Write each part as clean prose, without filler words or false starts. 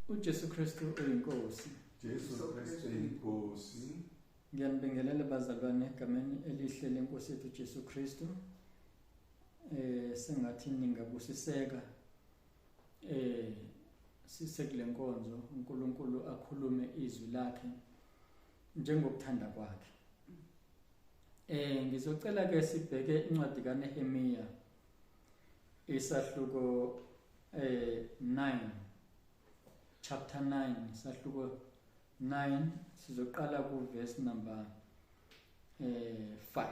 uJesu Kristu uyinkosi. Jesu Kristu inkosi. Ngiyanibingelela bazalwane egameni elihle lenkosi yethu uJesu Kristu. Sengathi ningabusiseka sisekule nkonzo uNkulunkulu akhulume izwi lakhe njengokuthanda kwakhe. Ngizocela ke sibheke incwadi kaNehemiah isahluko 9 chapter 9 isahluko 9 sizoqala ku verse number 5.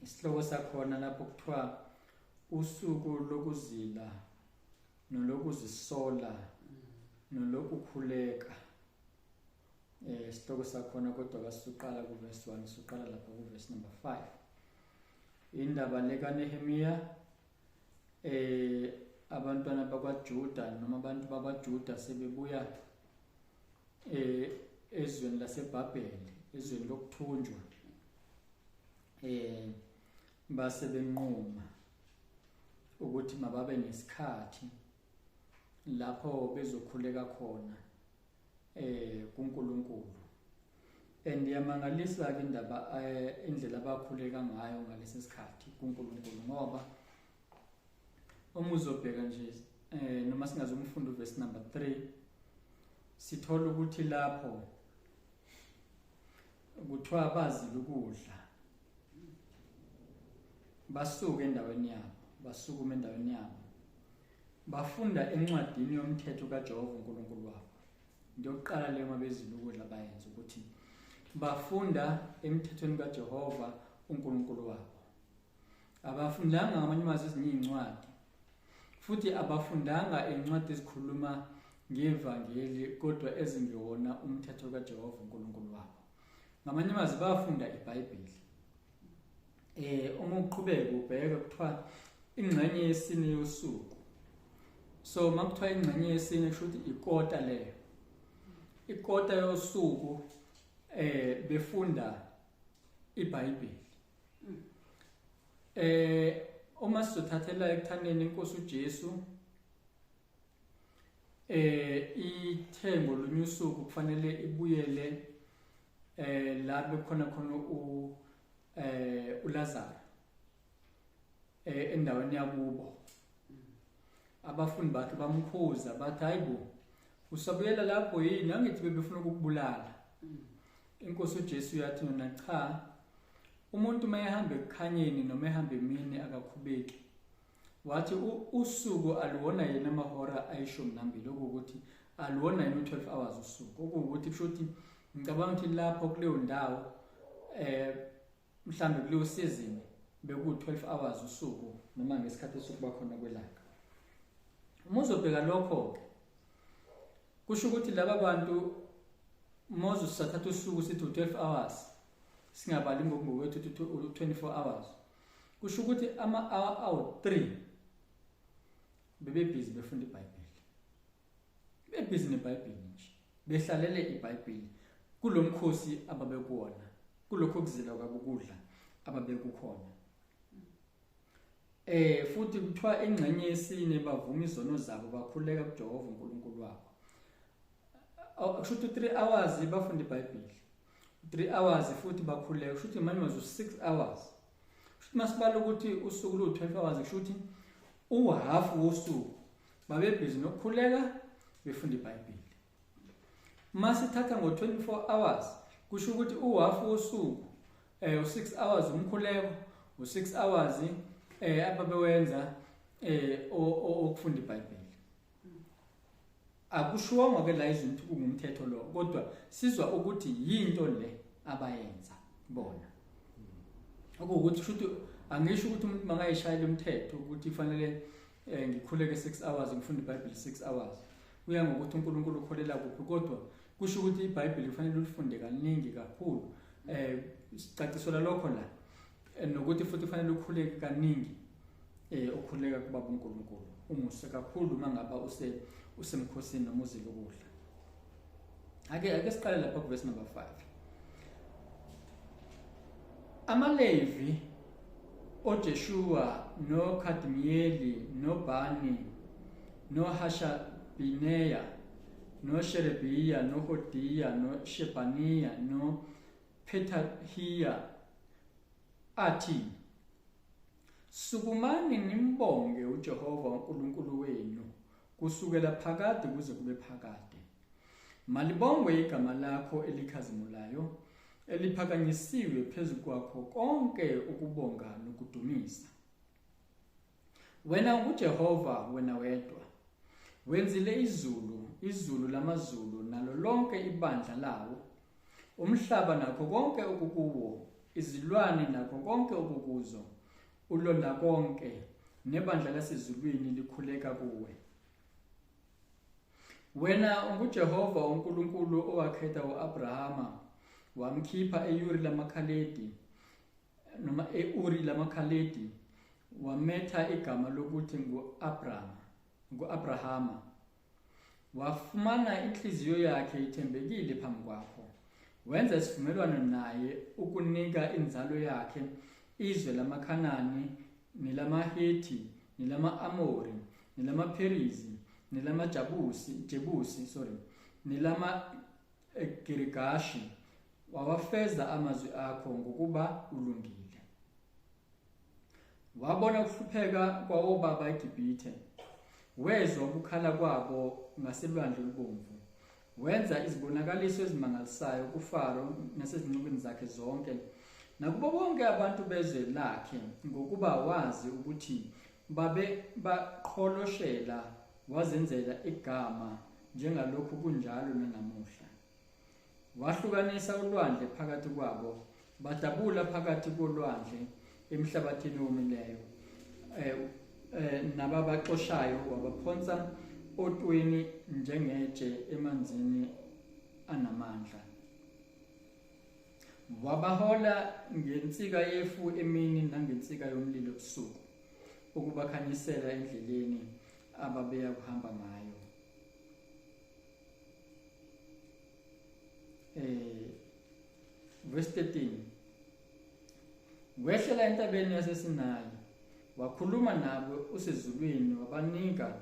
Isihloko sakhona lapho kuthiwa usuku lokuzila nolokuzisola nolokukhuleka. Isihloko sakhona kodwa kasiqala ku verse 1 siqala lapha ku verse number 5. Indaba leka Nehemiah abantwana bakwaJuda noma abantu bakwaJuda sebebuya ezweni laseBhabheli, ezweni lokuthunjwa. Base benquma ukuthi mababe nesikhathi lapho bezokhuleka khona kuNkulunkulu. Yamangalisa ke indaba indlela abakhuleka ngayo ngalesi sikhathi kuNkulunkulu, ngoba uma uzobheka nje noma singazomfunda verse number 3 sithola ukuthi lapho kuthiwa bazile ukudla, basuka endaweni yabo, basukuma endaweni yabo, bafunda encwadini yomthetho kaJehova uNkulunkulu wabo. Ngiyoqala leyo mabezile ukudla bayenza ukuthi bafunda emthethweni kaJehova uNkulunkulu wabo. Abafundanga ngamanye amazwi ezincwadi, futhi abafundanga incwadi ezikhuluma ngevangeli kodwa ezingewona umthetho kaJehova uNkulunkulu wabo. Ngamanye amazwi bafunda iBhayibheli. Uma uqhubeka ubheka kuthiwa ingxenye yesine yosuku. So makuthiwa ingxenye yesine kusho ukuthi ikota leyo. Ikota yosuku befunda iBhayibheli. Uma sizothathela ekuthandeni inkosi uJesu ithengo lunye usuku kufanele ibuyele la bekhona uLazaro endaweni yakubo. Abafundi bakhe bamkhuza bathi hayibo usabuyela lapho yini, angithi bebefuna ukukubulala. Inkosi uJesu yathi yona cha, umuntu mayehamba ekukhanyeni noma ehamba emini akakhubeki. Wathi usuku aluwona yena amahora ayishumi nambili, ukuthi aluwona yena 12 hours usuku. Ukuthi kusho ukuthi ngicabanga ukuthi lapho kuleyo ndawo mhlambe kuleyo season beku 12 hours usuku noma ngesikhathi esokuba khona kwelanga. Uma uzobheka lokho ke kusho ukuthi laba bantu Moses sathatha usuku sithi 12 hours singabali ngokwethu 24 hours. Kusho ukuthi ama-hour 3 bebebhizi befunda iBhayibheli. Bebhizi neBhayibheli nje, behlalele iBhayibheli kulomkhosi ababekuwona, kulokho kuzila kwabukudla ababekukhona. Futhi kuthiwa ingxenye yesine bavuma izono zabo, bakhuleka kuJehova uNkulunkulu wabo. Kusho ukuthi 3 hours bafunda iBhayibheli, 3 hours futhi bakhuleka. Kusho ukuthi manje mazu 6 hours. Kusho ukuthi masibala ukuthi usuku lu 12 hours, kusho ukuthi uhalf wosuku babebhizi nokukhuleka befunda iBhayibheli. Masithatha ngo24 hours kusho ukuthi uhalf wosuku u6 hours umkhuleko, u6 hours ababewenza okufunda iBhayibheli. Akushuwanga ke la izinto kungumthetho lo, kodwa sizwa ukuthi yinto le abayenza bona. Ukuthi kusho ukuthi angisho ukuthi umuntu mangayishayela umthetho ukuthi kufanele ngikhuleke 6 hours ngifunde iBhayibheli 6 hours. Kuya ngokuthi uNkulunkulu ukholela kuphi, kodwa kusho ukuthi iBhayibheli kufanele ulifunde kaningi kakhulu. Sicacisola lokho la nokuthi futhi kufanele ukhuleke kaningi ukhuleka kubaba uNkulunkulu. Umuhle kakhulu mangaba usemkhosini noma uzile ukudla. Ake siqale lapha ku verse number 5. Amalevi oJeshua noKhadmiyeli noBani noHasha Bineya, no Sherebiya, no Hodiya, no Shebaniya, no Pethahiya, athi, sukumani nimbonge uJehova uNkulunkulu wenu, kusukela phakade kuze kube phakade. Malibongwe igama lakho elikhazimulayo, eliphakanyisiwe phezu kwakho konke ukubonga nokudumisa. Wena uJehova wena wedwa, wenzile izulu lamazulu nalo lonke ibandla lawo, umhlaba nakho konke okukuwo, izilwane nakho konke okukuzo, ulonda konke, nebandla lasezulwini likhuleka kuwe. Wena unguJehova uNkulunkulu owakhetha uAbrahama, wamkhipha e-Uri lamakhaledi, wametha igama lokuthi ngu-Abrahama. Wafumana inhliziyo yakhe ithembekile phambi kwakho, wenza isivumelwano naye ukunika inzalo yakhe izwe lamaKhanani, nelamaHethi, nelama-Amori, nelamaPherizi, nelamaJebusi, nelamaGirigashi. Wawafeza amazwi akho ngokuba ulungile. Wabona ukuhlupheka kwawobaba eGibhithe, wezwa ukukhala kwabo ngaselwandle olubomvu. Wenza izibonakaliso ezimangalisayo kuFaro nasezincekwini zakhe zonke, nakubo bonke abantu bezwe lakhe, ngokuba wazi ukuthi babe baqholoshela, wazenzela igama njengalokhu kunjalo nanamuhla. Wahlukanisa ulwandle phakathi kwabo, badabula phakathi kolwandle emhlabathini owomileyo. Nababaxoshayo wabaphonsa otweni njengetshe emanzini anamandla. Wabahola ngensika yefu emini nangensika yomlilo ebusuku, ukubakhanyisela endleleni ababeya kuhamba ngayo. Verse 13. Wehlela entabeni yaseSinayi, wakhuluma nabo usezulwini, wabanika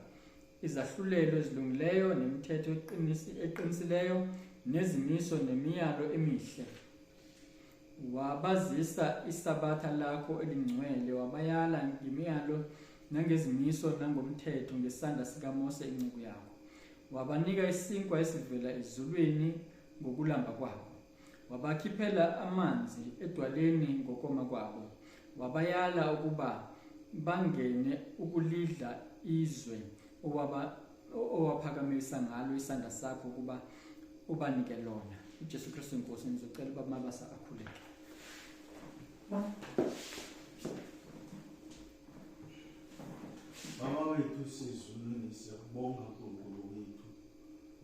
izahlulelo ezilungileyo nemithetho eqinisileyo nezimiso nemiyalo emihle. Wabazisa isabatha lakho elingcwele, wabayala ngemiyalo nangezimiso nangomthetho ngesandla sikaMose inceku yakho. Wabanika isinkwa esivela ezulwini ngokulamba kwabo. Wabakhiphela amanzi edwaleni ngokoma kwabo. Wabayala ukuba bangene ukulidla izwe owaphakamisa ngalo isandla sakho ukuba ubanike lona. uJesu Kristu inkosi, ngizocela uba mabasa akhuleke. Baba wethu sezulwini, siyakubonga Nkulunkulu wethu.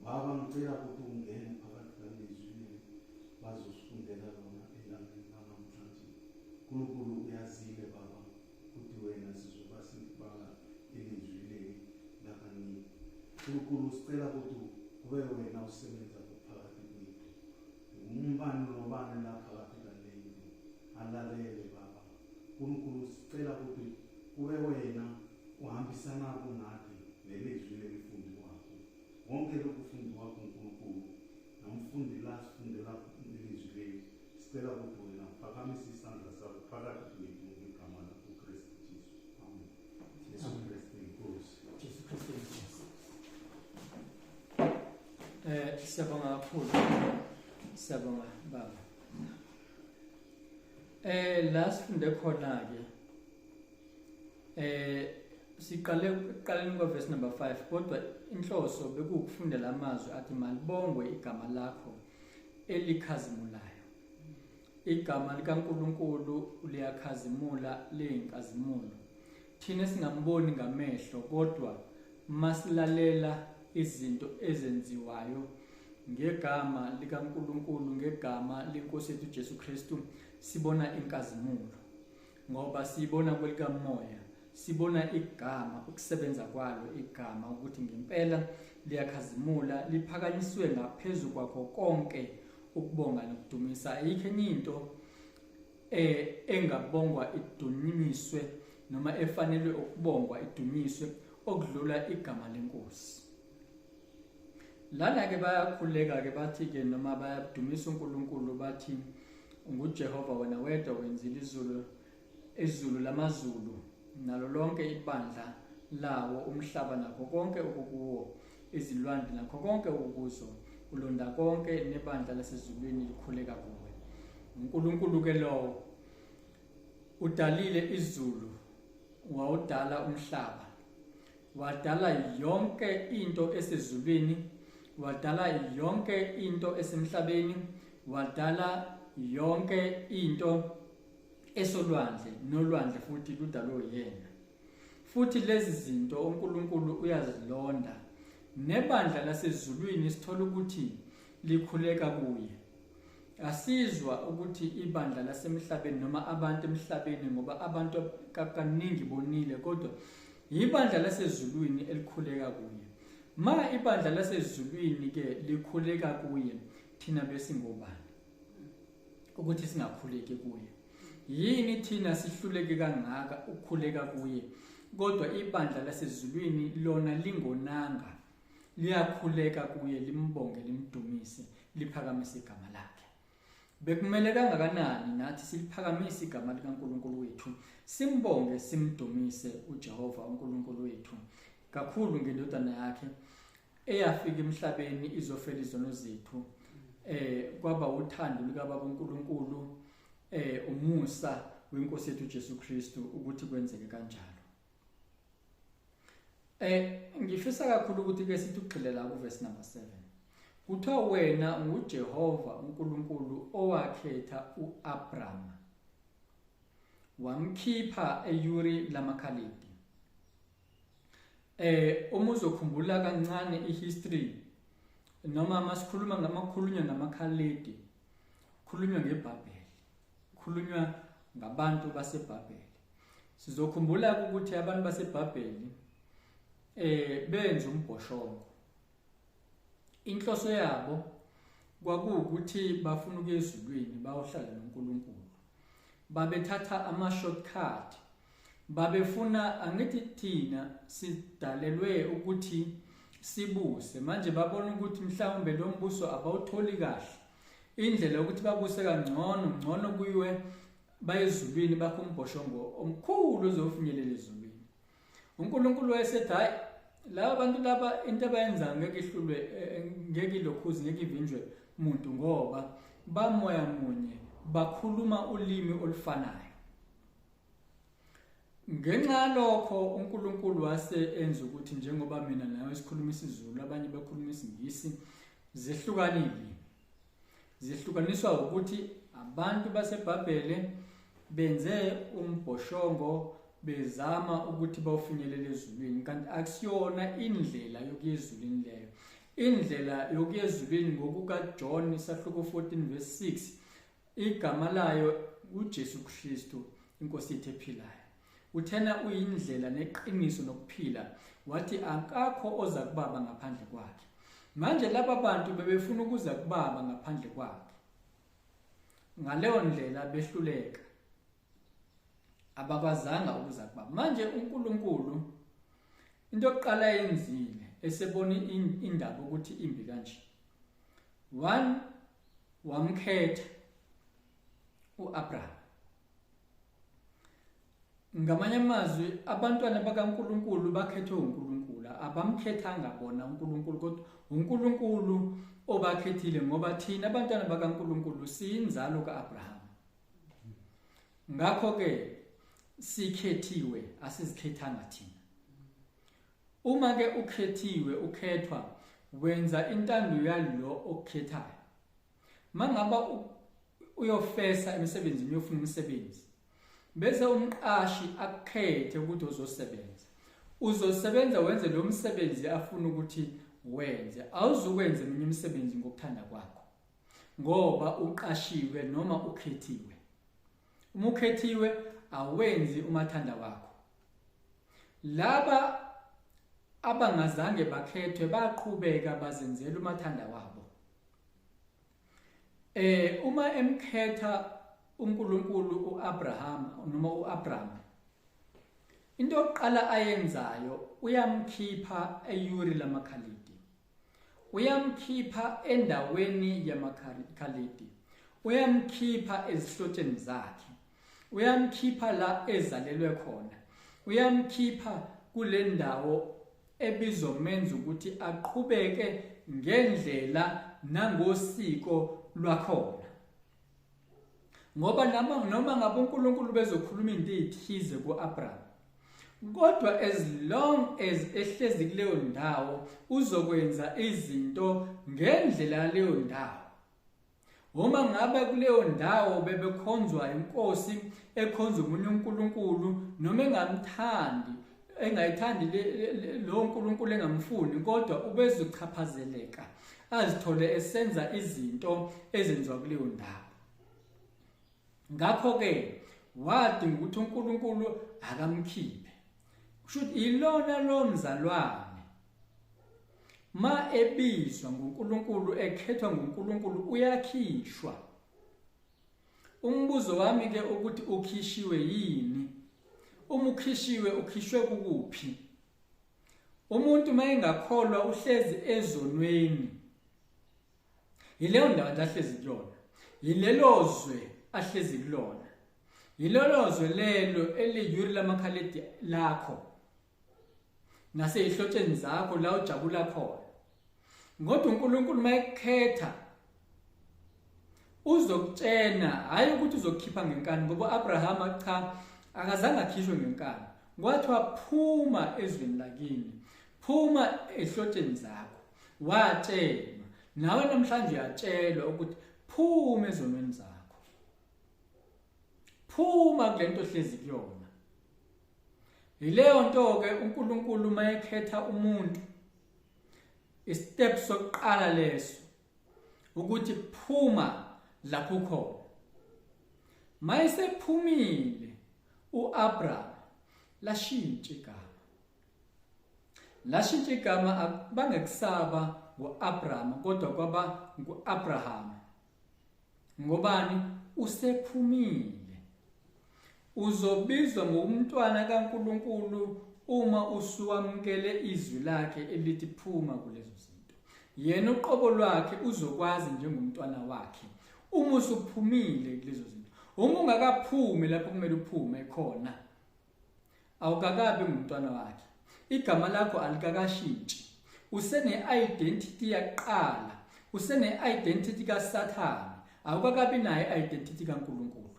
Baba, ngicela ukuthi ungene phakathi kwalezwi bazosifundela lona elangeni lanamhlanje. Nkulunkulu uyazile Baba ukuthi wena sizoba sibanga elizwi lakini. Nkulunkulu sicela ukuthi kube wena usebenza phakathi kwethu. Umbani nobani la phakathi kwaleli alalele Baba. Nkulunkulu sicela ukuthi kube wena uhambisana nathi nelizwi lelifundi wakho. Wonke lokufundi wakho Nkulunkulu, namfundi la sifundela ilizwi leli, sicela ukuthi wena uphakamisa isandla sakho phakathi kwethu ngegama likaKristu Jesu. Amen. Jesu Kristu inkosi. Jesu Kristu inkosi. Siyabonga kakhulu. Siyabonga Baba. La sifunde khona ke siqaleni verse number 5, kodwa inhloso bekukufundela amazwi athi malibongwe igama lakho elikhazimulayo. Igama likaNkulunkulu liyakhazimula, liyinkazimulo. Thina singamboni ngamehlo, kodwa masilalela izinto ezenziwayo ngegama likaNkulunkulu, ngegama lenkosi yethu Jesu Kristu, sibona inkazimulo. Ngoba sibona kwelikamoya, sibona igama, ukusebenza kwalo igama ukuthi ngempela liyakhazimula, liphakanyiswe ngaphezu kwakho konke ukubonga nokudumisa. Ayikho enye into engabongwa idunyiswe noma efanele ukubongwa idunyiswe okudlula igama lenkosi. lana ke bayakhuleka ke bathi ke noma bayadumisa uNkulunkulu bathi nguJehova wena wedwa wenzile izulu lamazulu nalo lonke ibandla lawo umhlaba nakho konke okukuwo izilwandle nakho konke okukuzo ulonda konke nebandla lasezulwini likhuleka kuwe. uNkulunkulu ke lo udalile izulu, wawudala umhlaba, wadala yonke into esezulwini, wadala yonke into esemhlabeni, wadala yonke into esolwandle nolwandle futhi ludalwe yena. Futhi lezi zinto uNkulunkulu uyazilonda, nebandla lasezulwini sithola ukuthi likhuleka kuye. Asizwa ukuthi ibandla lasemhlabeni noma abantu emhlabeni ngoba abantu kaningi bonile, kodwa ibandla lasezulwini elikhuleka kuye. Ma ibandla lasezulwini ke likhuleka kuye, thina besingobani ukuthi singakhuleki kuye? Yini thina sihluleke kangaka ukukhuleka kuye? Kodwa ibandla lasezulwini lona lingonanga, liyakhuleka kuye, limbonge, limdumise, liphakamise igama lakhe. Bekumele kangakanani nathi siliphakamise igama likaNkulunkulu wethu, simbonge, simdumise uJehova uNkulunkulu wethu, kakhulu ngendodana yakhe eyafika emhlabeni izofela izono zethu, kwaba uthando likaBaba uNkulunkulu, umusa weNkosi yethu Jesu Kristu ukuthi kwenzeke kanjalo. Ngifisa kakhulu ukuthi ke sithi ugxilela ku verse number 7. Kuthiwa wena nguJehova uNkulunkulu owakhetha uAbraham, wamkhipha eUri lamaKhalidi. Uma uzokhumbula kancane ihistory noma masikhuluma ngamakhulunywa ngamaKhalidi, khulunywa ngeBhabheli, khulunywa ngabantu baseBhabheli. Sizokhumbula ukuthi abantu baseBhabheli benza umbhoshongo. Inhloso yabo kwakuwukuthi bafuna ukuya ezulwini bayohlala noNkulunkulu. Babethatha ama-shortcut, babefuna, angithi thina sidalelwe ukuthi sibuse, manje babona ukuthi mhlawumbe lo mbuso abawutholi kahle, indlela ukuthi babuse ngcono kuyiwe bayezulwini bakho umbhoshongo omkhulu ozofinyelela ezulwini. uNkulunkulu wayesethi hayi, laba bantu laba into abayenza ngeke ihlulwe, ngeke ilokhuzi, ngeke ivinjwe umuntu ngoba bamoya munye, bakhuluma ulimi olufanayo. Ngenxa yalokho uNkulunkulu wase enza ukuthi njengoba mina nawe sikhuluma isiZulu, abanye bakhuluma isiNgisi, zehlukanile. Zihlukaniswa ukuthi abantu baseBhabhele benze umbhoshongo bezama ukuthi bawufinyelele ezulwini, kanti akusiyona indlela yokuya ezulwini leyo. Indlela yokuya ezulwini ngokukaJohn isahluko 14 verse 6, igama layo uJesu Kristu, inkosi yethu ephilayo. Uthena uyindlela neqiniso nokuphila, wathi akakho oza kuBaba ngaphandle kwakhe. Manje laba bantu bebefuna ukuza kuBaba ngaphandle kwakhe, ngaleyo ndlela behluleka, ababazanga ukuza kuBaba. Manje uNkulunkulu into yokuqala yenzile, esebona indaba ukuthi imbi kanje, 1, wamkhetha uAbraham. Ngamanye amazwi abantwana bakaNkulunkulu bakhethwe uNkulunkulu, abamkhethanga bona uNkulunkulu, kodwa uNkulunkulu obakhethile, ngoba thina abantwana bakaNkulunkulu siyinzalo kaAbraham. Ngakho ke sikhethiwe, asizikhethanga thina. Uma ke ukhethiwe, ukhethwa, wenza intando yalo okhethayo. Mangaba uyofesa emsebenzini, uyofuna umsebenzi, bese umqashi akhethe ukuthi uzosebenza wenze lo msebenzi afuna ukuthi wenze, awuzukwenza eminye imisebenzi ngokuthanda kwakho ngoba uqashiwe noma ukhethiwe. Uma ukhethiwe awenzi umathanda wakho. Laba abangazange bakhethwe baqhubeka bazenzela umathanda wabo. Uma emkhetha uNkulunkulu uAbraham noma uAbraham, into yokuqala ayenzayo uyamkhipha eUri lamaKhalidi. uyamkhipha endaweni yamakhalidi, uyamkhipha ezihlotsheni zakhe, uyamkhipha la ezalelwe khona, uyamkhipha kule ndawo ebizomenza ukuthi aqhubeke ngendlela nangosiko lwakhona. Ngoba noma ngabe uNkulunkulu bezokhuluma into ezithize kuAbraham, kodwa as long as ehlezi kuleyo ndawo uzokwenza izinto ngendlela leyo ndawo. Uma ngabe kuleyo ndawo bebekhonzwa inkosi ekhonza umunye uNkulunkulu noma engayithandi lo uNkulunkulu engamfuni, kodwa ubezochaphazeleka azithole esenza izinto ezenziwa kuleyo ndawo. Ngakho ke wadinga ukuthi uNkulunkulu akamkhiphe. Should ilona lo mzalwane ma ebizwa nguNkulunkulu, ekhethwa nguNkulunkulu, uyakhishwa. Umbuzo wami ke ukuthi ukhishiwe yini? Uma ukhishiwe, ukhishwe kukuphi? Umuntu mayengakholwa uhlezi ezonweni, yileyo ndawo ahlezi kuyona, yilelo zwe ahlezi kulona, yilelo zwe lelo eliyuri lamakhalidi lakho nasezihlotsheni zakho la ujabula khona. Ngoba uNkulunkulu mayekhetha uzokutshena, hayi ukuthi uzokhipha ngenkani, ngoba Abraham cha akazange akhishwe ngenkani. Kwathiwa phuma ezweni lakini, phuma ezihlotsheni zakho, watshelwa. Nawe namhlanje uyatshelwa ukuthi phuma ezonweni zakho, phuma kulento ohlezi kuyona. Yileyo nto ke uNkulunkulu mayekhetha umuntu, istep sokuqala leso ukuthi phuma lapho khona. Mayesephumile uAbraham lashintsha igama. Lashintsha igama bangekusaba nguAbraham kodwa kwaba nguAbraham. Ngobani? Usephumile. Uzobizwa ngomntwana kaNkulunkulu uma usuwamkele izwi lakhe elithi phuma kulezo zinto. Yena uqobo lwakhe uzokwazi njengomntwana wakhe uma usuphumile kulezo zinto. Uma ungakaphumi lapho kumele uphume khona, awukakabi ngumntwana wakhe. Igama lakho alikakashintshi. Usene-identity yaqala, usene-identity kaSathane, awukakabi nayo i-identity kaNkulunkulu.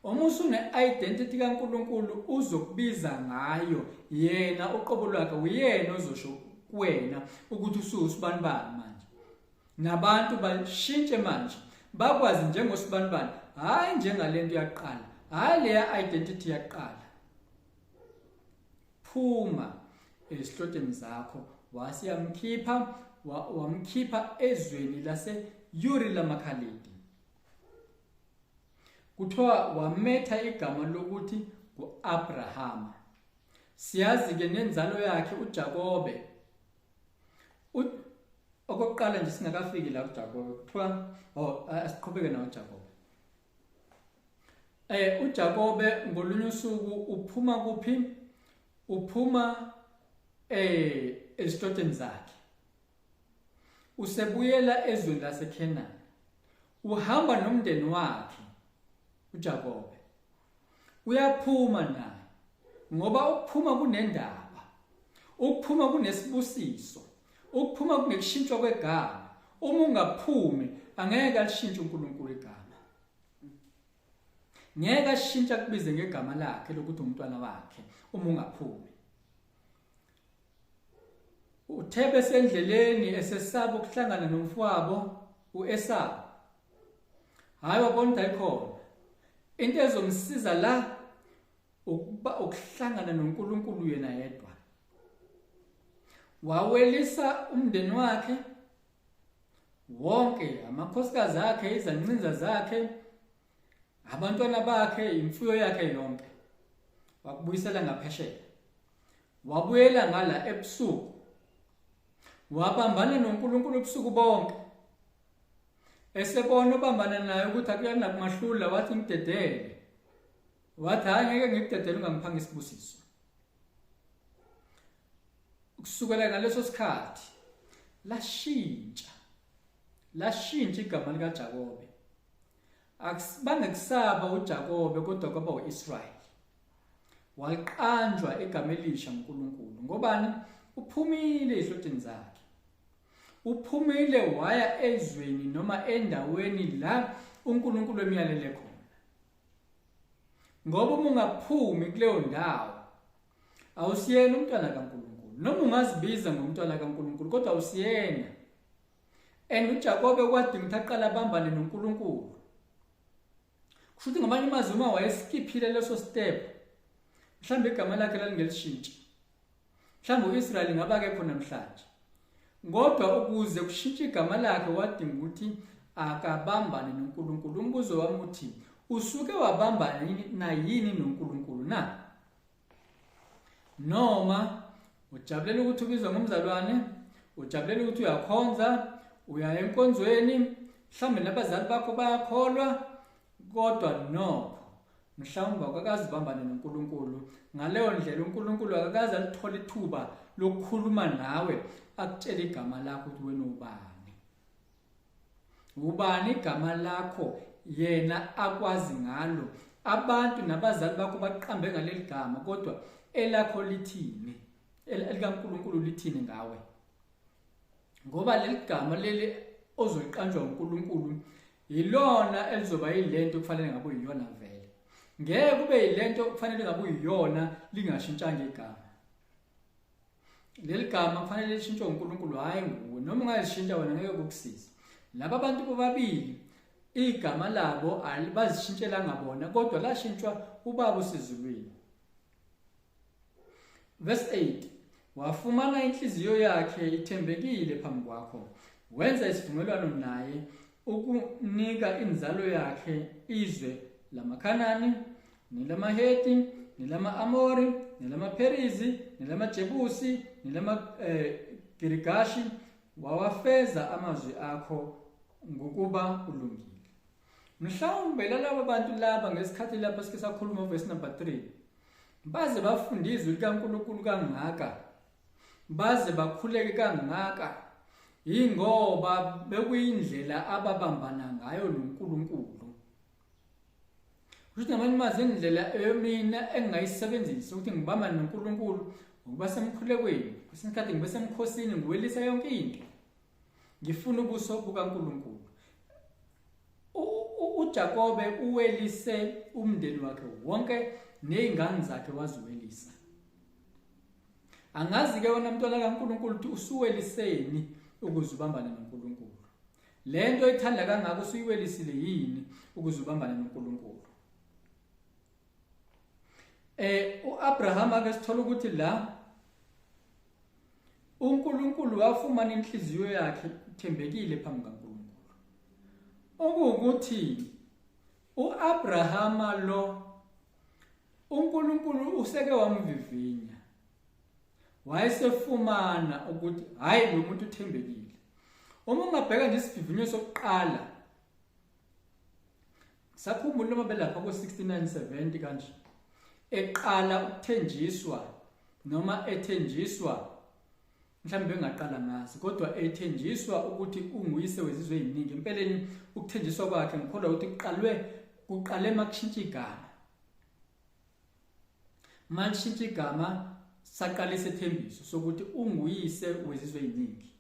Uma usune-identity kaNkulunkulu uzokubiza ngayo yena, uqobo lwakhe uyena ozosho kuwena ukuthi ususibanibani manje. Nabantu bashintshe manje, bakwazi njengosibanibani, hayi njengalento yaqala, hayi leya identity yaqala. Phuma ezihlotsheni zakho, wasiyamkhipha, wamkhipha ezweni laseyuri lamakhalidi. Kuthiwa wametha igama lokuthi nguAbraham. Siyazi ke nenzalo yakhe uJakobe. Okokuqala nje singakafiki la kuJakobe, kuthiwa asiqhubeke nawo uJakobe. uJakobe ngolunye usuku uphuma kuphi? Uphuma ezihlotsheni zakhe. Usebuyela ezweni laseKhenani. Uhamba nomndeni wakhe uJakobe. Uyaphuma naye ngoba ukuphuma kunendaba. Ukuphuma kunesibusiso. Ukuphuma kunekushintshwa kwegama. Uma ungaphumi angeke alishintshe uNkulunkulu igama. Ngeke ashintsha kubize ngegama lakhe lokuthi umntwana wakhe uma ungaphumi. Uthebe sendleleni esesaba ukuhlangana nomfowabo uEsawu. Hayi wabona ikhona. Into ezomsiza la ukuhlangana noNkulunkulu yena yedwa. Wawelisa umndeni wakhe wonke, amakhosikazi akhe, izancinza zakhe, abantwana bakhe, imfuyo yakhe yonke. Wakubuyisela ngaphesheya. Wabuyela ngala ebusuku. Wabambana noNkulunkulu ebusuku bonke. Esebona ubambana naye ukuthi akuyana kungahlula, wathi ngidedele. Wathi hayi ngeke ngikudedele ungangiphanga isibusiso. Kusukela ngaleso sikhathi lashintsha igama likaJakobe. Bangekusaba uJakobe kodwa kwaba uIsrayeli. Waqanjwa igama elisha uNkulunkulu. Ngobani? Uphumile ezihlotsheni zakhe. Uphumile waya ezweni noma endaweni la uNkulunkulu emyalele khona. Ngoba uma ungaphumi kuleyo ndawo awusiyena umntwana kaNkulunkulu. Noma ungazibiza ngomntwana kaNkulunkulu kodwa awusiyena. uJakobe kwadinga ukuthi aqale abambane noNkulunkulu. Kusho ukuthi ngamanye amazwi uma wayesikiphile leso step, mhlawumbe igama lakhe lalingelishintsha. Mhlawumbe uIsrayeli ngaba kepho namhlanje. Kodwa ukuze kushintshe igama lakhe wadinga ukuthi akabambane noNkulunkulu. Umbuzo wami uthi usuke wabambana yini noNkulunkulu na? Noma ujabulela ukuthi ubizwe ngomzalwane, ujabulela ukuthi uyakhonza, uya enkonzweni, mhlawumbe nabazali bakho bayakholwa, kodwa nokho mhlawumbe akakazibambane noNkulunkulu. Ngaleyo ndlela uNkulunkulu akakaze alithola ithuba lokukhuluma nawe akutshela igama lakho ukuthi wena ubani. Ubani igama lakho yena akwazi ngalo. Abantu nabazali bakho baqambe ngaleli gama kodwa elakho lithini? elikaNkulunkulu lithini ngawe? Ngoba leli gama leli ozoliqanjwa uNkulunkulu yilona elizoba yilento kufanele ngabe uyiyona vele. Ngeke kube yilento kufanele ngabe uyiyona lingashintshanga igama. Leli gama kufanele lishintshwe uNkulunkulu, hayi nguwe. Noma ungalishintsha wena ngeke kukusize. Laba bantu bobabili igama labo alibazishintshela ngabona kodwa lashintshwa ubaba usezulwini. Verse 8, wafumana inhliziyo yakhe ithembekile phambi kwakho, wenza isivumelwano naye ukunika inzalo yakhe izwe lamaKhanani, nelamaHeti, nelama-Amori, nelamaPherizi, nelamaJebusi, nelamaGirigashi. Wawafeza amazwi akho ngokuba ulungile. Mhlawumbe lalabo bantu laba ngesikhathi lapho sike sakhuluma verse number 3, baze bafunda izwi likaNkulunkulu kangaka, baze bakhuleke kangaka, ingoba bekuyindlela ababambana ngayo noNkulunkulu. Kusho ngamanye amazwi indlela mina engingayisebenzisa ukuthi ngibambane noNkulunkulu ukuba semkhulekweni, kwesinye ngibe semkhosini ngiwelisa yonke into, ngifuna ubuso bukaNkulunkulu. uJakobe uwelise umndeni wakhe wonke nezingane zakhe waziwelisa. Angazi ke wena mntwana kaNkulunkulu ukuthi usuweliseni ukuze ubambane noNkulunkulu. Lento ethanda kangaka usuyiwelisile yini ukuze ubambane noNkulunkulu? uAbraham ake sithola ukuthi la uNkulunkulu wafumana inhliziyo yakhe ithembekile phambi kaNkulunkulu. Okuwukuthi uAbraham lo uNkulunkulu useke wamvivinya, wayesefumana ukuthi hayi lo muntu uthembekile. Uma ungabheka nje isivivinyo sokuqala, sakhumbula noma belapha ku-69-70 kanje, eqala ukuthenjiswa noma ethenjiswa, mhlawumbe engaqala ngazi kodwa ethenjiswa ukuthi unguyise wezizwe eziningi. Empeleni ukuthenjiswa kwakhe ngikholwa ukuthi kuqale makushintsha igama. Malishintsha igama saqalisa ithembiso sokuthi unguyise wezizwe eziningi.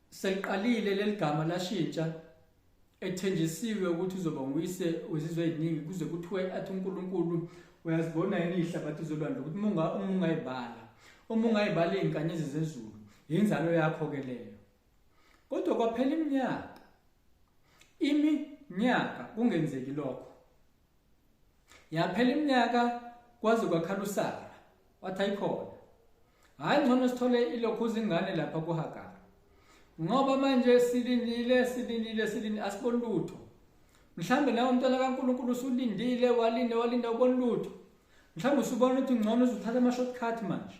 Seliqalile leli gama lashintsha, ethenjisiwe ukuthi uzoba nguyise wezizwe eziningi, kuze kuthiwe athi uNkulunkulu uyazibona yini ihlabathi zolwandle ukuthi uma ungayibala izinkanyezi zezulu inzalo yakho ke leyo. Kodwa kwaphela iminyaka kungenzeki lokho. Yaphela iminyaka kwaze kwakhala uSara, wathi ayikhona, hayi ngcono sithole ilokhu izingane lapha kuHagari, ngoba manje silindile asiboni lutho. Mhlawumbe nawe umntwana kaNkulunkulu usulindile walinda ubona lutho. Mhlawumbe usubona ukuthi ngcono uzuthatha ama-shortcut manje,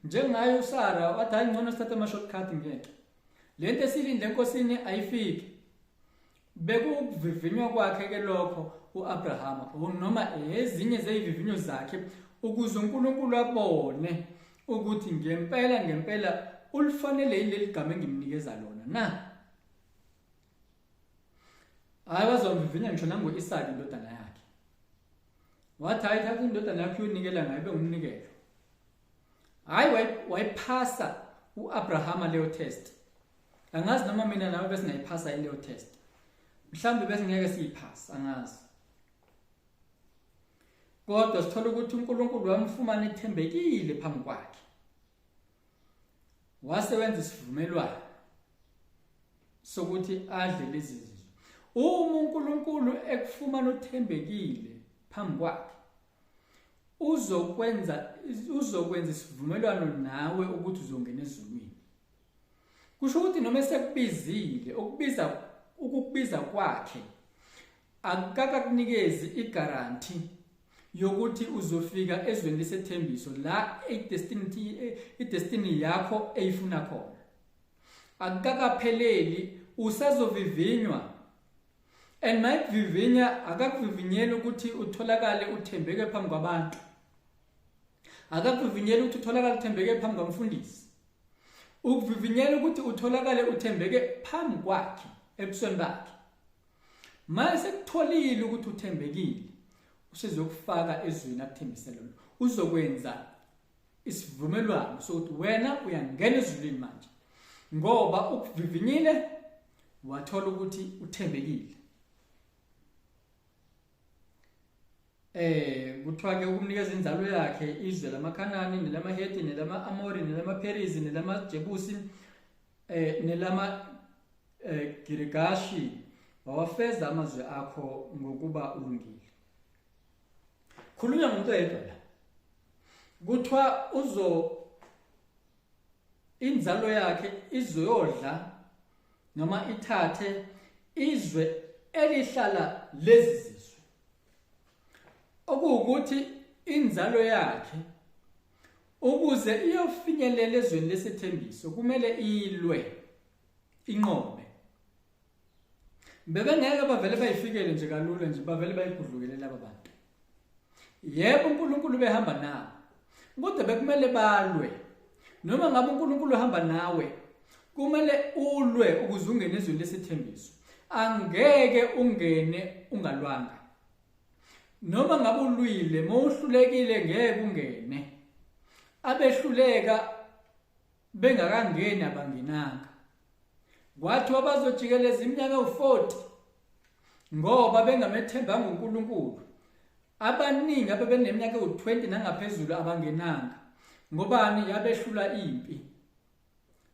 njengayo uSara wathi hayi ngcono sithathe ama-shortcut ngeke. Lento esilinde enkosini ayifiki. Bekuvivinywa kwakhe ke lokho uAbraham noma ezinye zezivivinyo zakhe ukuze uNkulunkulu abone ukuthi ngempela ulifanele ileli gama engimnikeza lona na. Hayi wazomvivinya ngisho nango-Isaka indodana yakhe. Wathi hayi thatha indodana yakhe uyonikela ngayo bengumnikelo. Hayi wayiphasa u-Abrahama leyo test. Angazi noma mina nawe besingayiphasa leyo test. Mhlawumbe besingeke siyiphasa angazi. Kodwa sithola ukuthi uNkulunkulu wamfumana ethembekile phambi kwakhe. Wasewenza isivumelwano sokuthi adle lezi zizwe. Uma uNkulunkulu ekufumana uthembekile phambi kwakhe, uzokwenza isivumelwano nawe ukuthi uzongena ezulwini. Kusho ukuthi noma esekubizile ukukubiza kwakhe akakakunikezi igaranti yokuthi uzofika ezweni lesethembiso la idestiny yakho eyifuna khona. Akakapheleli, usazovivinywa. And mayivivinya akakuvivinyela ukuthi utholakale uthembeke phambi kwabantu. Akakuvivinyela ukuthi utholakale uthembeke phambi kwamfundisi. Ukuvivinyela ukuthi utholakale uthembeke phambi kwakhe ebusweni bakhe. Mase kutholile ukuthi uthembekile, usezokufaka ezweni akuthembisela lona. Uzokwenza isivumelwano sokuthi wena uyangena ezulwini manje. Ngoba ukuvivinyile wathola ukuthi uthembekile. Kuthiwa ke ukumnikeza inzalo yakhe izwe lamaKhanani nelamaHeti nelama-Amori nelamaPerizi nelamaJebusi nelama Girigashi, wawafeza amazwe akho ngokuba ulungile. Khulunywa ngumuntu oyedwa la. Kuthiwa inzalo yakhe izoyodla noma ithathe izwe elihlala lezi zizwe. Okuwukuthi inzalo yakhe ukuze iyofinyelela ezweni lesethembiso kumele ilwe, inqobe. Bebengeke bavele bayifikele nje kalula nje bavele bayigudlukele laba bantu. Yebo uNkulunkulu behamba nabo, kodwa bekumele balwe. Noma ngabe uNkulunkulu uhamba nawe, kumele ulwe ukuze ungene ezweni lesethembiso. Angeke ungene ungalwanga. Noma ngabe ulwile, mawuhlulekile ngeke ungene. Abehluleka bengakangeni abangenanga. Kwathi abazojikeleza iminyaka u40 ngoba bengamethembanga uNkulunkulu. Abaningi abebeneminyaka u20 nangaphezulu abangenanga. Ngobani? Yabehlula impi.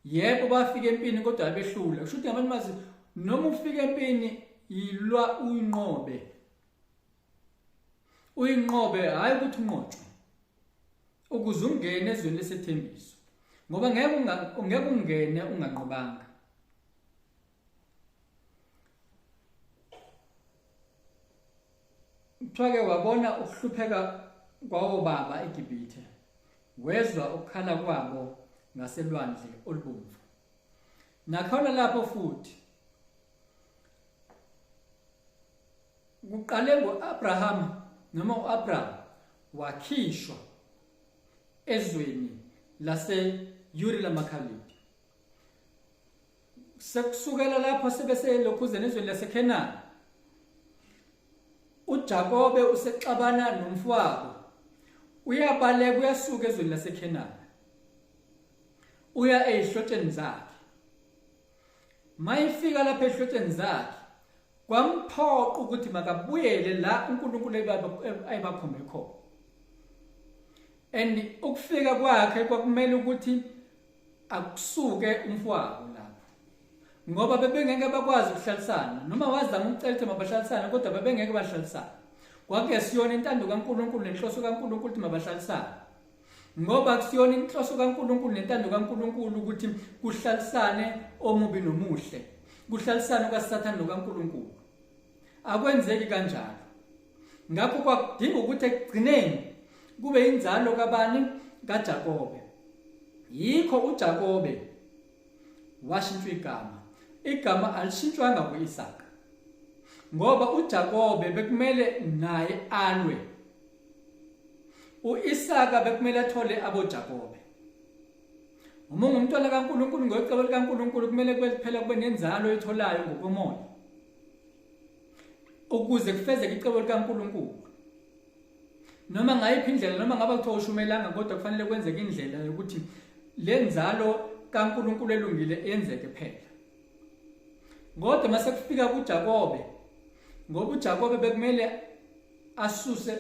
Yebo bafika empini kodwa yabehlula. Kusho ukuthi abantu mazi noma ufika empini yilwa uyinqobe. Uyinqobe hayi ukuthi unqotshwe. Ukuze ungene ezweni lesethembiso. Ngoba ngeke ungene unganqobanga. Kuthiwa-ke wabona ukuhlupheka kwawo baba eGibhithe. Wezwa ukukhala kwabo ngaselwandle olubomvu. Nakhona lapho futhi kuqale ngo-Abraham noma u-Abraham wakhishwa ezweni lase-Uri lamaKhalidi. Sekusukela lapho sebeselokhuzeni ezweni laseKhenani. uJakobe usexabana nomfowabo. Uyabaleka uyasuka ezweni laseKhenani. Uya ezihlotsheni zakhe. Mayifika lapha ezihlotsheni zakhe, kwamphoqa ukuthi makabuyele la uNkulunkulu ayibakhombe khona. And ukufika kwakhe kwakumele ukuthi akusuke umfowabo lapho. Ngoba bebengeke bakwazi ukuhlalisana, noma wazama ukucela ukuthi mabahlalisane kodwa bebengeke bahlalisana. Kwakusiyona intando kaNkulunkulu nenhloso kaNkulunkulu ukuthi mabahlalisane. Ngoba kusiyona inhloso kaNkulunkulu nentando kaNkulunkulu ukuthi kuhlalisane omubi nomuhle, kuhlalisane kaSathane nokaNkulunkulu. Akwenzeki kanjalo. Ngakho kwakudinga ukuthi ekugcineni kube inzalo kabani? kaJakobe. Yikho uJakobe washintshwa igama. Igama alishintshwanga ku-Isaka. Ngoba uJakobe bekumele naye alwe. U-Isaka bekumele athole aboJakobe. Uma ungumntwana kaNkulunkulu ngokwecebo likaNkulunkulu kumele phela kube nenzalo oyitholayo ngokomoya ukuze kufezeke icebo likaNkulunkulu. Noma ngayiphi indlela, noma ngaba kuthiwa ushumelanga, kodwa kufanele kwenzeke indlela yokuthi le nzalo kaNkulunkulu elungile yenzeke phela. Kodwa mase kufika kuJakobe, ngoba uJakobe bekumele asuse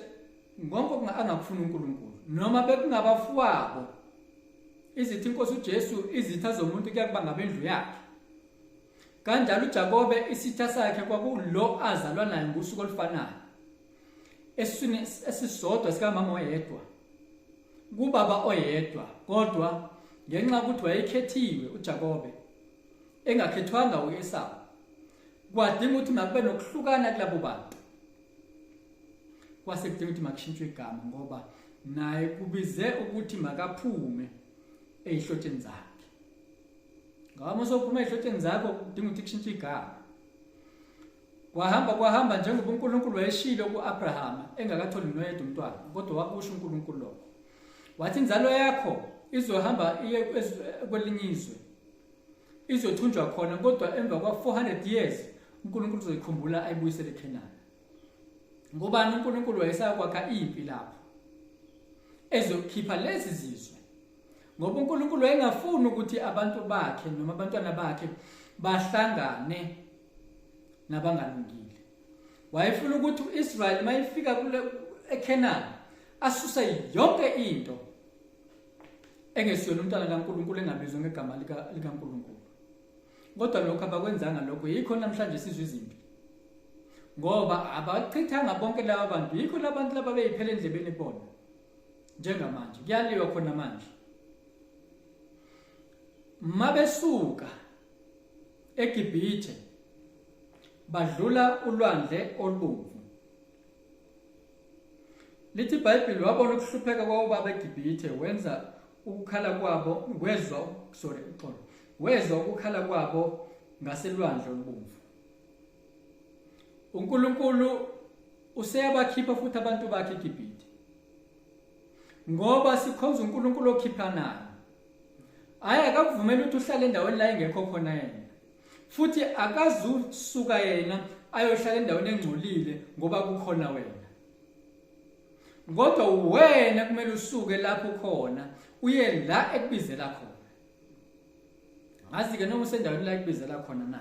ngonke angakufuna uNkulunkulu, noma bekungabafowabo izithi inkosi uJesu izitha zomuntu kuyakuba ngabendlu yakhe. Kanjalo uJakobe isitha sakhe kwakulo azalwa naye ngosuku olufanayo, esiswini esisodwa sikamama oyedwa, kubaba oyedwa, kodwa ngenxa yokuthi wayekhethiwe uJakobe engakhethwanga uEsawu, kwadinga ukuthi makube nokuhlukana kulabo bantu. Kwase kudinga ukuthi makushintshwe igama ngoba naye kubize ukuthi makaphume ezihlotsheni zakhe. Ngoba mosophume ezihlotsheni zakho kudinga ukuthi kushintshwe igama. Kwahamba njengoba uNkulunkulu wayeshilo kuAbraham engakatholi noyedwa umntwana, kodwa wakusho uNkulunkulu lokho. Wathi inzalo yakho izohamba iye kwelinye izwe, izothunjwa khona, kodwa emva kwa400 years uNkulunkulu uzoyikhumbula ayibuyisele eKhenani. Ngobani uNkulunkulu wayesakwakha impi lapho ezokhipha lezi zizwe, ngoba uNkulunkulu wayengafuni ukuthi abantu bakhe noma abantwana bakhe bahlangane nabangalungile. Wayefuna ukuthi uIsrael mayifika kule eKhenani asuse yonke into engesiyona umntwana kaNkulunkulu engabizwa ngegama likaNkulunkulu. Kodwa lokho abakwenzanga lokho, yikho namhlanje sizwe izimpi. Ngoba abachithanga bonke laba bantu, yikho labantu laba beyiphela endlebeni bona. Njengamanje kuyaliwa khona manje. Mabesuka eGibhithe badlula ulwandle olubomvu. Lithi iBhayibheli wabona ukuhlupheka kwabo baba eGibhithe wenza ukukhala kwabo, wezwa ukukhala kwabo ngaselwandle olubomvu. uNkulunkulu useyabakhipha futhi abantu bakhe eGibhithe, ngoba sikhonza uNkulunkulu okhiphanayo. Akakuvumela ukuthi uhlale endaweni la engekho khona yena, futhi akazusuka yena ayohlala endaweni engcolile ngoba kukhona wena. Kodwa wena kumele usuke lapho khona uye la ekubizela khona. Ngazi ke noma usendaweni la ekubizela khona na.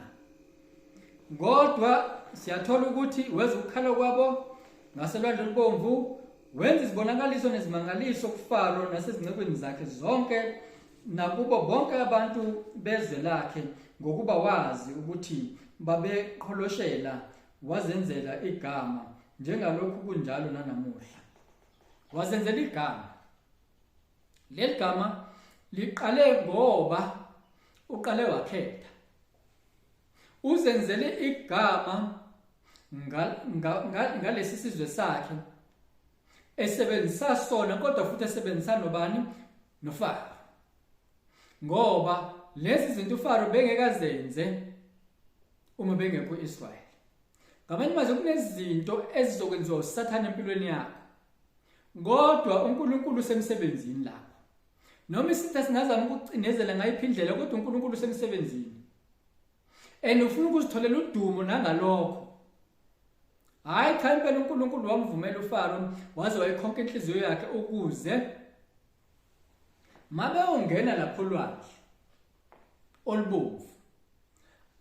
Kodwa siyathola ukuthi weza ukukhala kwabo ngaselwandle olubomvu, wenza izibonakaliso nezimangaliso kuFaro nasezincekweni zakhe zonke nakubo bonke abantu bezwe lakhe, ngokuba wazi ukuthi babeqholoshela wazenzela igama, njengalokhu kunjalo nanamuhla. Wazenzela igama. Leli gama liqale ngoba uqale wakhetha. Uzenzele igama ngalesi sizwe sakhe esebenzisa sona, kodwa futhi esebenzisa nobani? NoFaro. Ngoba lezi zinto uFaro bengekazenze uma bengekho Israel. Ngamanye amazwi kunezinto ezizokwenziwa uSathane empilweni yakho, kodwa uNkulunkulu usemsebenzini lapho. Noma isitha singazama ukucinezela ngayiphi indlela, kodwa uNkulunkulu usemsebenzini. Ufuna ukuzitholela udumo nangalokho. Hayi cha, impela uNkulunkulu wamvumela uFaro waze wayikhonka inhliziyo yakhe ukuze mabe ongena lapho olwandle olubomvu,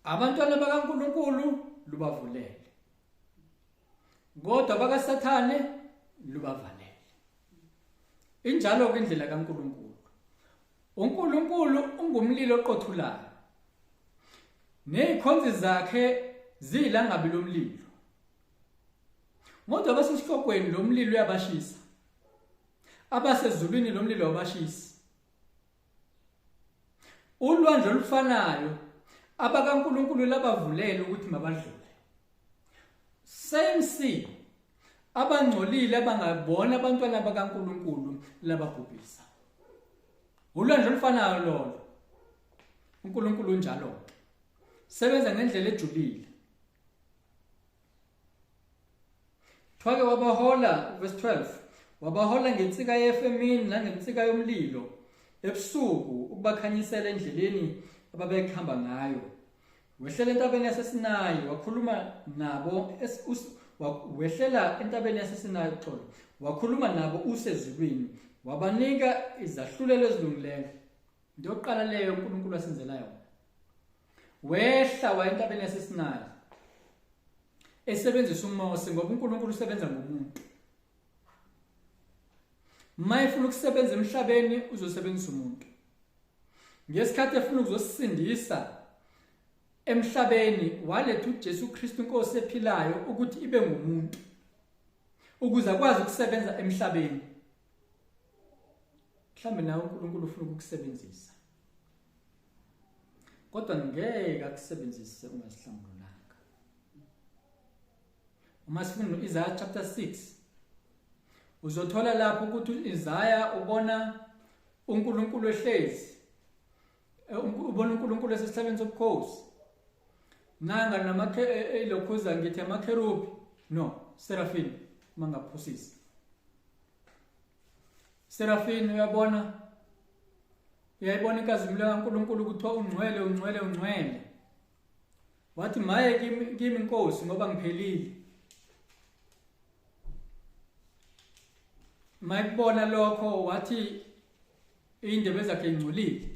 abantwana bakaNkulunkulu lubavulele, kodwa bakaSathane lubavalele. Injalo ke indlela kaNkulunkulu. uNkulunkulu ungumlilo oqothulayo, nezikhonzi zakhe ziyilangabi lomlilo. Kodwa abasesihlokweni lo mlilo uyabashisa, abasezulwini lo mlilo wabashisa. Ulwandle olufanayo abakaNkulunkulu labavulele ukuthi mabadlule. Same sea, abangcolile abangabona abantwana bakaNkulunkulu lababhubhisa. Ulwandle olufanayo lolo. uNkulunkulu unjalo ke, sebenza ngendlela ejulile. Thwake wabahola, verse 12, wabahola ngensika yefemini nangensika yomlilo, ebusuku ukubakhanyisela endleleni ababekuhamba ngayo. Wehlela entabeni yaseSinayi wakhuluma nabo wehlela entabeni yaseSinayi uxolo. Wakhuluma nabo usezulwini, wabanika izahlulelo ezilungileyo. Into yokuqala leyo uNkulunkulu asenzela yona. Wehla waya entabeni yaseSinayi esebenzisa uMose, ngoba uNkulunkulu usebenza ngomuntu. Mayefuna ukusebenza emhlabeni uzosebenzisa umuntu. Ngesikhathi efuna ukuzosindisa emhlabeni waletha uJesu Kristu inkosi ephilayo ukuthi ibe ngumuntu, ukuze akwazi ukusebenza emhlabeni. Mhlambe nawe uNkulunkulu ufuna ukukusebenzisa, kodwa ngeke akusebenzise ungasihlambululanga. Uma sifuna Isaiah chapter 6 uzothola lapho ukuthi Isaiah ubona uNkulunkulu ehlezi, ubona uNkulunkulu esesihlabeni sobukhosi. Nanga lokhuza ngithi amakherubi serafin mangaphosisi. Serafin uyayibona inkazimulo kaNkulunkulu kuthiwa ungcwele ungcwele ungcwele. Wathi maye kimi inkosi ngoba ngiphelile. Mayibona lokho wathi indebe zakhe ingcolile.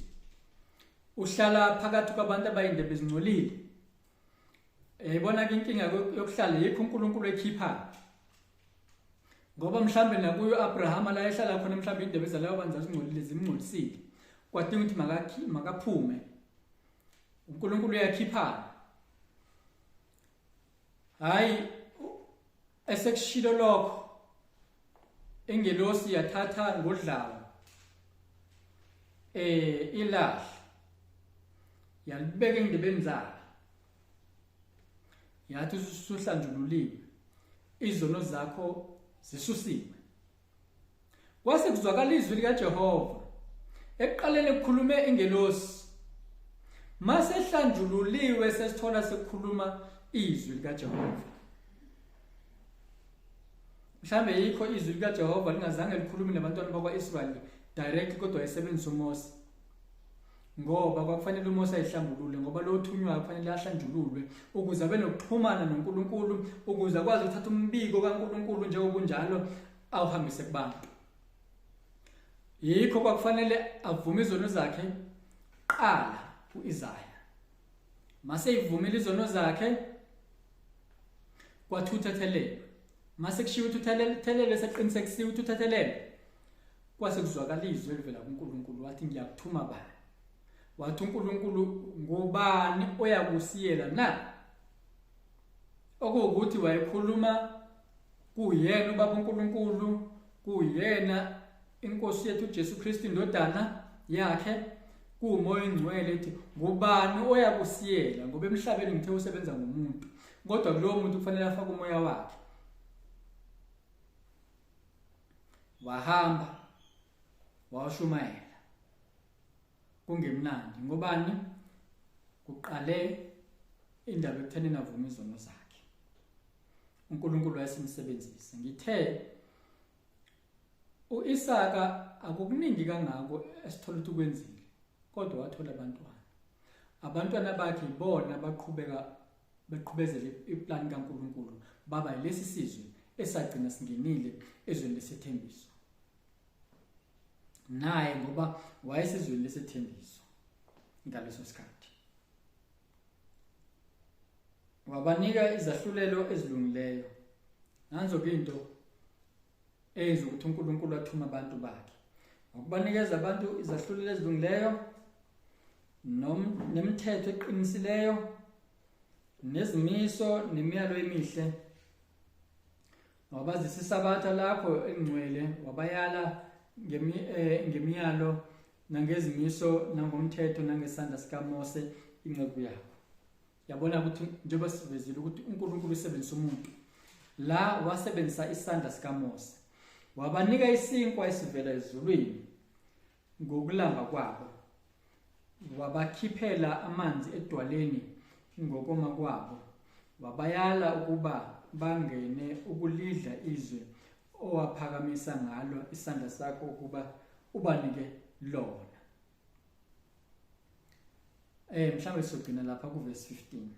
Uhlala phakathi kwabantu abayindebe ezingcolile. Yayibona ke inkinga yokuhlala yikho uNkulunkulu ekhipha. Ngoba mhlambe nakuyo Abraham la ehlala khona mhlambe indebe zalayo bantu zingcolile zimngcolisile. Kwadinga ukuthi makaphume. uNkulunkulu uyakhipha. Hayi esekushilo lokho ingelosi yathatha ngodlawo ilahle yalibeka endebeni zayo. Yathi usuhlanjululiwe, izono zakho zisusiwe. Kwase kuzwakala izwi likaJehova ekuqaleni ukukhuluma ingelosi. Mase ehlanjululiwe sesithola sekukhuluma izwi likaJehova. Mhlambe yikho izwi likaJehova lingazange likhulume nabantwana bakwaIsrayeli direct, kodwa esebenzisa uMose. Ngoba kwakufanele uMose ayihlambulule, ngoba lo thunywa kufanele ahlanjululwe ukuze abe nokuxhumana noNkulunkulu, ukuze akwazi ukuthatha umbiko kaNkulunkulu njengokunjalo awuhambise kubantu. Yikho kwakufanele avume izono zakhe qala uIsaiah. Mase ivumile izono zakhe kwathuthathelelwe. Mase kushiwo uthuthathelelwe seqinisekisiwe uthuthathelelwe. Kwase kuzwakala izwi elivela kuNkulunkulu wathi ngiyakuthuma bani. Wathi uNkulunkulu ngubani oyakusiyela na? Okuwukuthi wayekhuluma kuyena ubaba uNkulunkulu, kuyena inkosi yethu uJesu Kristu indodana yakhe, kuumoya ingcwele ethi ngubani oyakusiyela, ngoba emhlabeni ngithe usebenza ngomuntu, kodwa kulowo muntu kufanele afake umoya wakhe. Wahamba washumayela. Kungemnandi ngobani? Kuqale indaba ekutheni navuma izono zakhe. uNkulunkulu wayesimsebenzisa. Ngithe uIsaka akukuningi kangako esithola ukuthi kwenzile, kodwa wathola abantwana. Abantwana bakhe ibona beqhubezela iplan kaNkulunkulu, baba yilesi sizwe esagcina singenile ezweni lesethembiso. Naye ngoba wayesezweni lesethembiso ngaleso sikhathi, wabanika izahlulelo ezilungileyo. Nanzo-ke into eyenza ukuthi uNkulunkulu athuma abantu bakhe, ukubanikeza abantu izahlulelo ezilungileyo nemithetho eqinisileyo, nezimiso nemiyalo emihle. Wabazisa isabatha lakho engcwele, wabayala ngemiyalo nangezimiso nangomthetho nangesandla sikaMose inceku yakho. Yabona ukuthi njengoba sivezile ukuthi uNkulunkulu usebenzisa umuntu, la wasebenzisa isandla sikaMose, wabanika isinkwa esivela ezulwini ngokulamba kwabo, wabakhiphela amanzi edwaleni ngokoma kwabo, wabayala ukuba bangene ukulidla izwe owaphakamisa ngalo isandla sakho ukuba ubanike lona. Mhlawumbe sogcina lapha ku verse 15.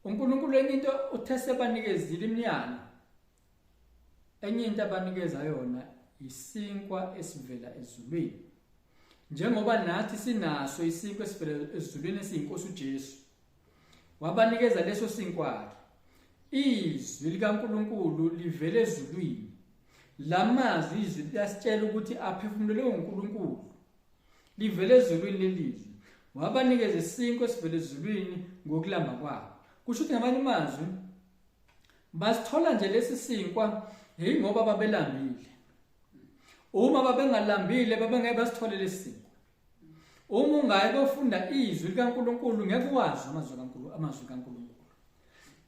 uNkulunkulu enye into uthe sebanikezile imiyalo. Enye into abanikeza yona isinkwa esivela ezulwini. Njengoba nathi sinaso isinkwa esivela ezulwini esiyinkosi uJesu. Wabanikeza leso sinkwa. Izwi likaNkulunkulu livele ezulwini. Lamazwi izwi lasitshela ukuthi aphefumulelwe uNkulunkulu. Livele ezulwini lelizwi. Wabanikeza isinkwa esivela ezulwini ngokulamba kwabo. Kusho ukuthi ngamanye amazwi basithola nje lesi sinkwa ngoba babelambile. Uma babengalambile babengeke basithole lesi sinkwa. Uma ungaye bofunda izwi likaNkulunkulu ngeke wazi amazwi kaNkulunkulu.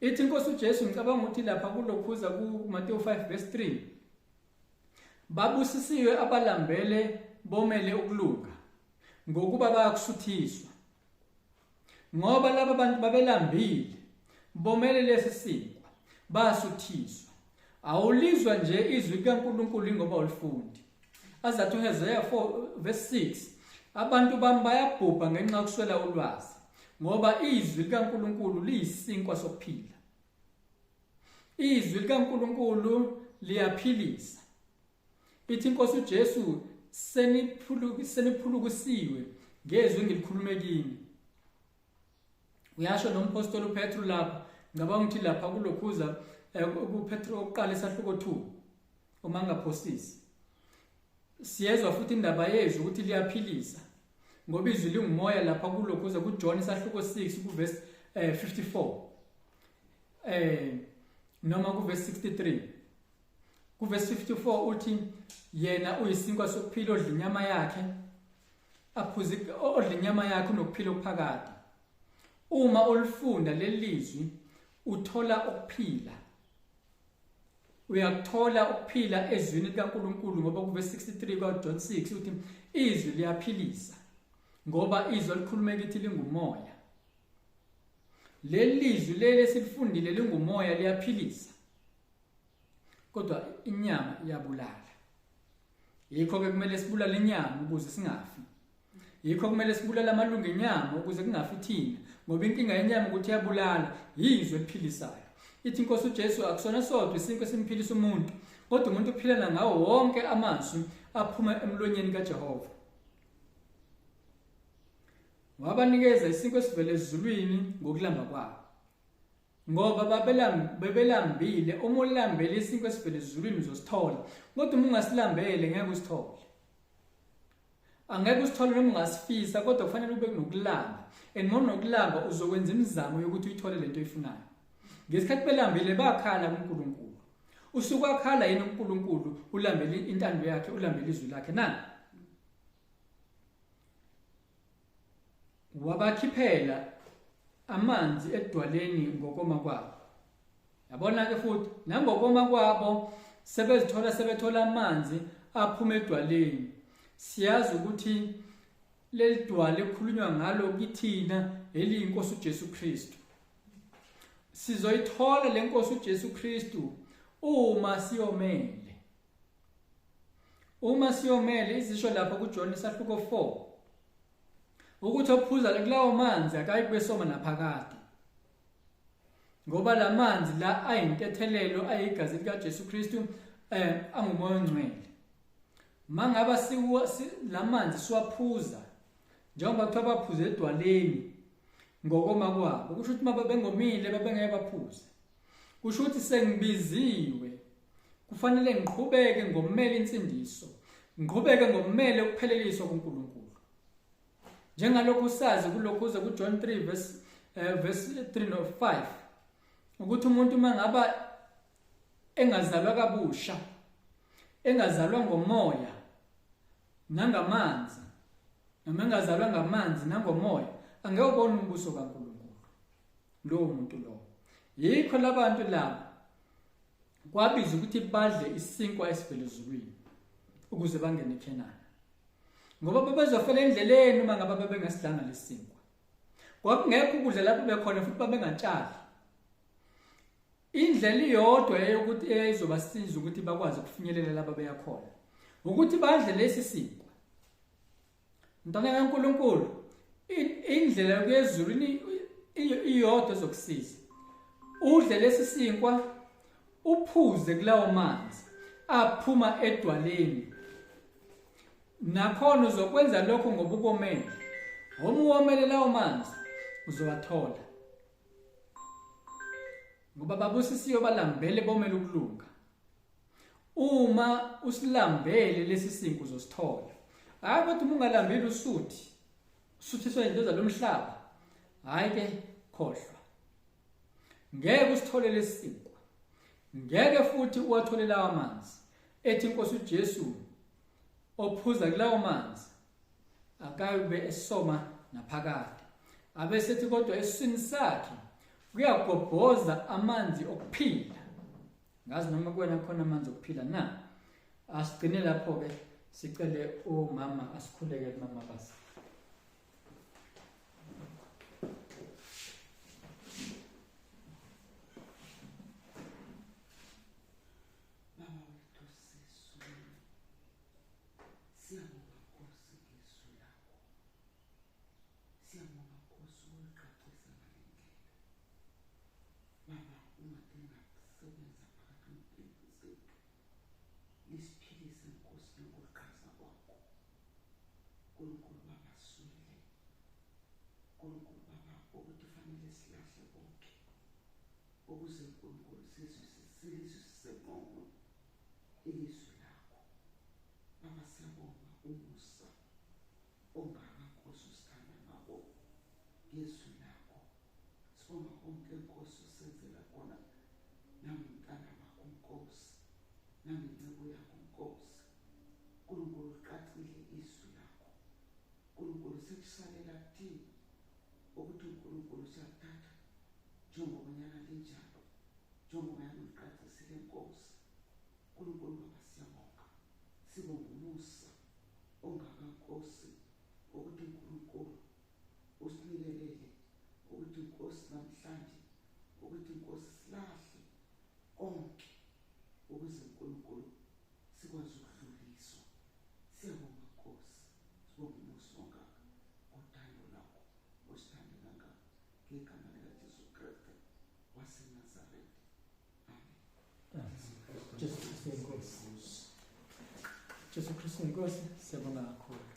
Ithi inkosi uJesu ngicabanga ukuthi lapha kulokhuza ku Matthew 5 verse 3. Babusisiwe abalambele bomele ukulunga ngokuba bayakusuthiswa. Ngoba laba bantu babelambile bomele lesi sinkwa basuthiswa. Awulizwa nje izwi likaNkulunkulu ngoba ulifundi. Azathi uHosea 4 verse 6 abantu bami bayabhubha ngenxa yokuswela ulwazi ngoba izwi likaNkulunkulu liyisinkwa sokuphila. Izwi likaNkulunkulu liyaphilisa. Ithi inkosi uJesu seniphulukisiwe ngezwi ngilikhulume kini. Uyasho nompostoli uPetru lapha ngaba ngithi lapha kulokhuza kuPetru oqala esahluko 2 uma ngaphosisi. Siyezwa futhi indaba yezwi ukuthi liyaphilisa. Ngoba izwi lingumoya lapha kulokhuza kuJohn esahluko 6 kuverse 54. Noma kuverse 63. Kuverse 54 uthi yena uyisinkwa sokuphila odla inyama yakhe aphuze odla inyama yakhe unokuphila okuphakade. Uma ulifunda lelizwi uthola ukuphila. Uyakuthola ukuphila ezwini likaNkulunkulu ngoba kuverse 63 kaJohn 6 uthi izwi liyaphilisa. Ngoba izwi likhuluma kithi lingumoya. Lelizwi leli silifundile lingumoya liyaphilisa. Kodwa inyama iyabulala. Yikho ke kumele sibulale inyama ukuze singafi. Yikho kumele sibulale amalungu enyama ukuze kungafi thina. Ngoba inkinga yenyama ukuthi iyabulala, yizwe eliphilisayo. Ithi inkosi uJesu akusona sodwa isinkwa esimphilisa umuntu, kodwa umuntu uphilana ngawo wonke amazwi aphuma emlonyeni kaJehova. Wabanikeza isinkwa esivela ezulwini ngokulamba kwabo. Ngoba bebelambile, uma ulambele isinkwa esivela ezulwini uzosithola, kodwa uma ungasilambele ngeke usithole. Angeke usithole noma ungasifisa, kodwa kufanele ube nokulamba. Nokulamba uzokwenza imizamo yokuthi uyithole lento oyifunayo. Ngesikhathi belambile bakhala kuNkulunkulu. Usuku akhala yena uNkulunkulu, ulambele intando yakhe, ulambele izwi lakhe na. Wabakhiphela amanzi edwaleni ngokoma kwabo. Yabona ke futhi nangokoma kwabo sebethola amanzi aphuma edwaleni. Siyazi ukuthi leli dwala ekhulunywa ngalo kithina eliyinkosi uJesu Kristu. Sizoyithola le nkosi uJesu Kristu uma siyomele. Uma siyomele izisho lapha kuJohn isahluko 4. Ukuthi ophuza kulawo manzi akayi kubesoma naphakade. Ngoba la manzi la ayintethelelo ayigazi likaJesu Kristu angumoya ongcwele. Mangaba la manzi siwaphuza njengoba kuthiwa baphuze edwaleni ngokoma kwabo. Kusho ukuthi mabengomile babengeke baphuze. Kusho ukuthi sengibiziwe kufanele ngiqhubeke ngomele insindiso. Ngiqhubeke ngomele ukupheleliswa kuNkulunkulu. Njengalokhu sazi kulokhuza kuJohn 3 verse 3 no 5 ukuthi umuntu mangaba engazalwa kabusha, engazalwa ngomoya nangamanzi, noma engazalwa ngamanzi nangomoya, angeke ubone umbuso kaNkulunkulu. Lowo muntu lo. Yikho labantu laba kwabiza ukuthi badle isinkwa esivela ezulwini ukuze bangene eKhenani. Ngoba babezofela endleleni uma ngaba bebengasidlanga lesinkwa. Kwakungekho ukudla lapho bekhona futhi babengatshali. Indlela iyodwa eyokuthi eyizobasiza ukuthi bakwazi ukufinyelela lapha beyakhona ukuthi badle lesi sinkwa. Mntwana kaNkulunkulu, indlela yezulu iyodwa zokusiza. Udle lesisinkwa, uphuze kulawo manzi aphuma edwaleni. Nakhona uzokwenza lokho ngoba ukomele. Uma uwomele lawo manzi uzowathola. Ngoba babusisiwe balambele bomele ukulunga. Uma usilambele lesi sinko uzosithola. Hayi kodwa uma ungalambeli usuthiswa into zalomhlaba. Hayi ke khohlwa. Ngeke usithole lesi sinko. Ngeke futhi uwathole lawo manzi. Ethi inkosi uJesu ophuza kulawo manzi akabe esoma naphakade. Abesethi kodwa esiswini sakhe kuyagobhoza amanzi okuphila. Ngazi noma kuwena khona amanzi okuphila na. Asigcine lapho ke sicele umama asikhuleke mama basi. Jesu Kristu inkosi siyabonga kakhulu.